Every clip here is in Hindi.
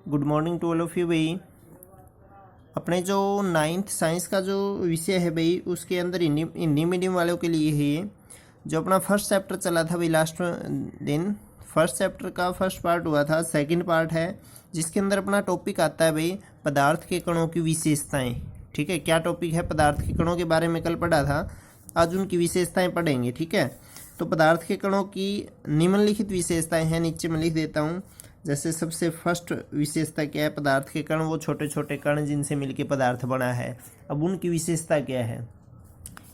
Good morning to all of you भाई। अपने जो नाइन्थ साइंस का जो विषय है भाई, उसके अंदर हिंदी मीडियम वालों के लिए है ये। जो अपना फर्स्ट चैप्टर चला था भाई लास्ट दिन, फर्स्ट चैप्टर का फर्स्ट पार्ट हुआ था, सेकंड पार्ट है जिसके अंदर अपना टॉपिक आता है भाई पदार्थ के कणों की विशेषताएं। ठीक है, क्या टॉपिक है? पदार्थ के कणों के बारे में कल पढ़ा था, आज उनकी विशेषताएं पढ़ेंगे। ठीक है, तो पदार्थ के कणों की निम्नलिखित विशेषताएं हैं, नीचे मैं लिख देता हूँ। जैसे सबसे फर्स्ट विशेषता क्या है? पदार्थ के कण वो छोटे छोटे कण जिनसे मिलकर पदार्थ बना है। अब उनकी विशेषता क्या है?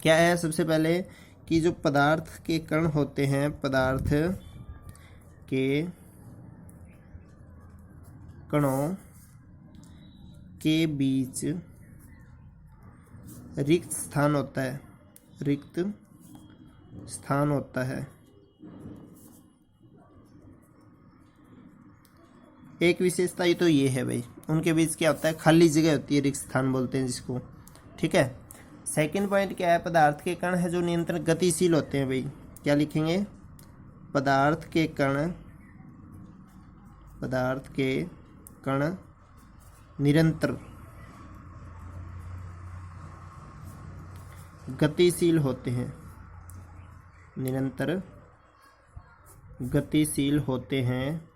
क्या है सबसे पहले कि जो पदार्थ के कण होते हैं, पदार्थ के कणों के बीच रिक्त स्थान होता है, रिक्त स्थान होता है। एक विशेषता ही तो ये है भाई, उनके बीच क्या होता है? खाली जगह होती है, रिक्त स्थान बोलते हैं जिसको। ठीक है, सेकंड पॉइंट क्या है? पदार्थ के कण है जो निरंतर गतिशील होते हैं भाई। क्या लिखेंगे? पदार्थ के कण निरंतर गतिशील होते हैं, निरंतर गतिशील होते हैं।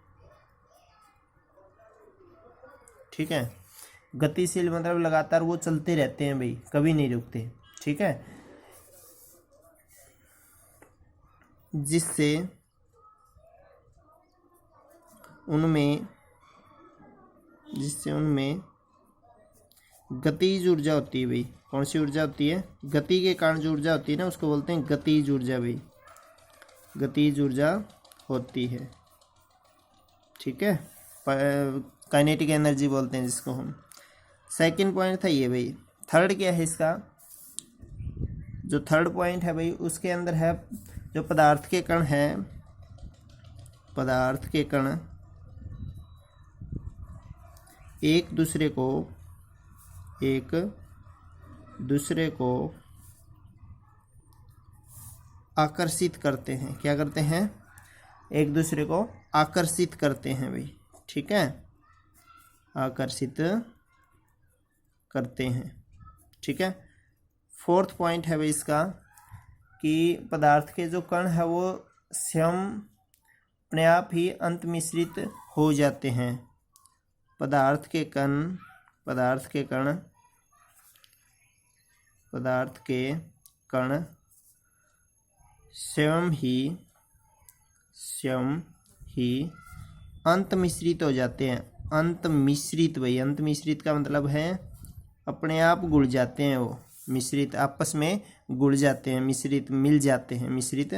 ठीक है, गतिशील मतलब लगातार वो चलते रहते हैं भाई, कभी नहीं रुकते। ठीक है, जिससे उनमें गतिज ऊर्जा होती है भाई। कौन सी ऊर्जा होती है? गति के कारण जो ऊर्जा होती है ना, उसको बोलते हैं गतिज ऊर्जा भाई, गतिज ऊर्जा होती है। ठीक है, काइनेटिक एनर्जी बोलते हैं जिसको हम। सेकंड पॉइंट था ये भाई। थर्ड क्या है इसका? जो थर्ड पॉइंट है भाई, उसके अंदर है जो पदार्थ के कण हैं, पदार्थ के कण एक दूसरे को आकर्षित करते हैं। क्या करते हैं? एक दूसरे को आकर्षित करते हैं भाई। ठीक है, आकर्षित करते हैं। ठीक है, फोर्थ पॉइंट है भाई इसका कि पदार्थ के जो कण है वो स्वयं अपने आप ही अंत मिश्रित हो जाते हैं। पदार्थ के कण स्वयं ही अंत मिश्रित हो जाते हैं। अंत मिश्रित भाई, अंत मिश्रित का मतलब है अपने आप गुड़ जाते हैं, वो मिश्रित आपस में गुड़ जाते हैं, मिश्रित मिल जाते हैं, मिश्रित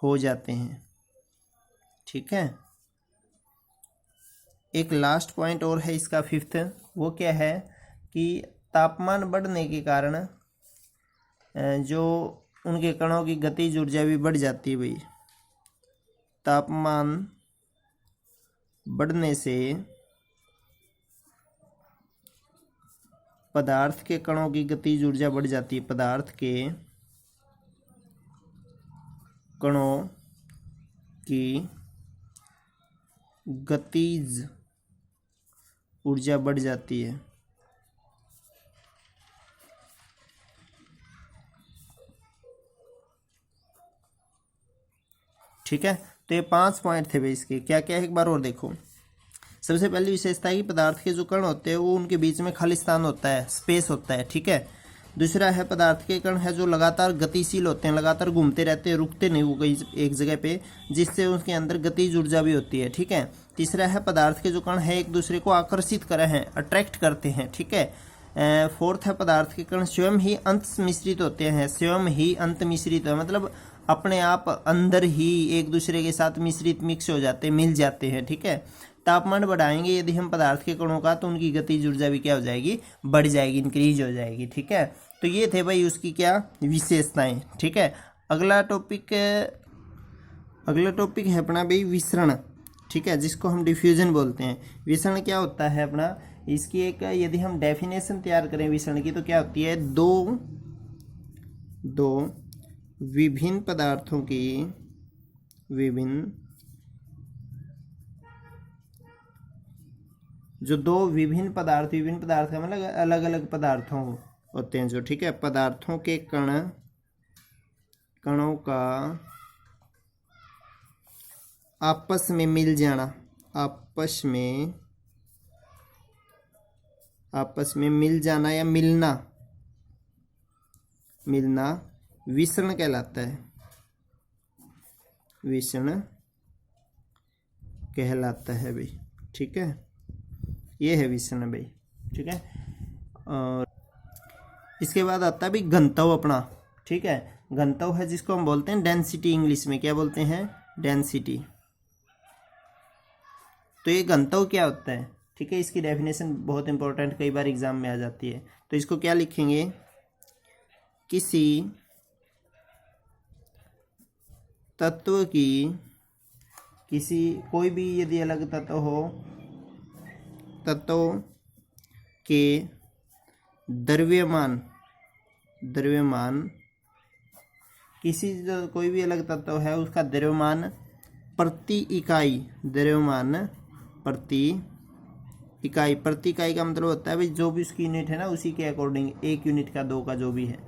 हो जाते हैं। ठीक है, एक लास्ट पॉइंट और है इसका, फिफ्थ। वो क्या है कि तापमान बढ़ने के कारण जो उनके कणों की गतिज ऊर्जा भी बढ़ जाती है भाई। तापमान बढ़ने से पदार्थ के कणों की गतिज ऊर्जा बढ़ जाती है। पदार्थ के कणों की गतिज ऊर्जा बढ़ जाती है। ठीक है, तो ये 5 पॉइंट थे भाई इसके। क्या क्या है एक बार और देखो। सबसे पहली विशेषता है कि पदार्थ के जो कण होते हैं वो उनके बीच में खाली स्थान होता है, स्पेस होता है। ठीक है, दूसरा है पदार्थ के कण है जो लगातार गतिशील होते हैं, लगातार घूमते रहते हैं, रुकते नहीं वो कहीं एक जगह पे, जिससे उसके अंदर गतिज ऊर्जा भी होती है। ठीक है, तीसरा है पदार्थ के जो कण है एक दूसरे को आकर्षित कर रहे हैं, अट्रैक्ट करते हैं। ठीक है, फोर्थ है पदार्थ के कण स्वयं ही अंत मिश्रित होते हैं, स्वयं ही अंत मिश्रित है मतलब अपने आप अंदर ही एक दूसरे के साथ मिश्रित, मिक्स हो जाते हैं, मिल जाते हैं। ठीक है, तापमान बढ़ाएंगे यदि हम पदार्थ के कणों का, तो उनकी गतिज ऊर्जा भी क्या हो जाएगी? बढ़ जाएगी, इंक्रीज हो जाएगी। ठीक है, तो ये थे भाई उसकी क्या विशेषताएं। ठीक है, अगला टॉपिक है अपना भाई विसरण। ठीक है, जिसको हम डिफ्यूजन बोलते हैं। विसरण क्या होता है अपना? इसकी एक यदि हम डेफिनेशन तैयार करें विसरण की, तो क्या होती है? दो विभिन्न पदार्थों की विभिन्न जो दो विभिन्न पदार्थ का मतलब अलग अलग पदार्थों होते हैं जो, ठीक है, पदार्थों के कणों का आपस में मिल जाना, आपस में मिल जाना या मिलना विसरण कहलाता है, विसरण कहलाता है भाई, ठीक है, ये है विसरण भाई, ठीक है। और इसके बाद आता है भाई घनत्व अपना, ठीक है, घनत्व है जिसको हम बोलते हैं डेंसिटी, इंग्लिश में क्या बोलते हैं, डेंसिटी। तो ये घनत्व क्या होता है, ठीक है, इसकी डेफिनेशन बहुत इंपॉर्टेंट, कई बार एग्जाम में आ जाती है। तो इसको क्या लिखेंगे, किसी तत्व की, कोई भी यदि अलग तत्व हो, तत्व के द्रव्यमान कोई भी अलग तत्व है उसका द्रव्यमान प्रति इकाई प्रति इकाई का मतलब होता है भाई जो भी उसकी यूनिट है ना उसी के अकॉर्डिंग, 1 यूनिट का, 2 का, जो भी है,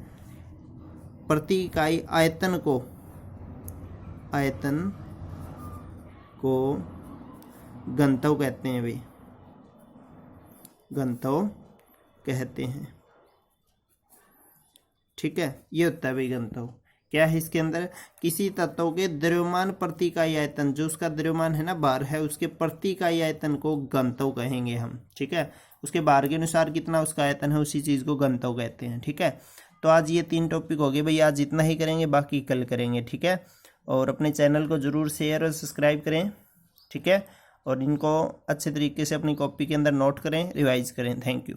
प्रति इकाई आयतन को घनत्व कहते हैं भाई, घनत्व कहते हैं, ठीक है। ये होता है भाई घनत्व। क्या है इसके अंदर, किसी तत्व के द्रव्यमान प्रति इकाई आयतन, जो उसका द्रव्यमान है ना, भार है, उसके प्रति इकाई आयतन को घनत्व कहेंगे हम, ठीक है। उसके भार के अनुसार कितना उसका आयतन है उसी चीज़ को घनत्व कहते हैं, ठीक है। तो आज ये 3 टॉपिक हो गए भाई, आज इतना ही करेंगे, बाकी कल करेंगे, ठीक है। और अपने चैनल को ज़रूर शेयर और सब्सक्राइब करें, ठीक है, और इनको अच्छे तरीके से अपनी कॉपी के अंदर नोट करें, रिवाइज करें। Thank you.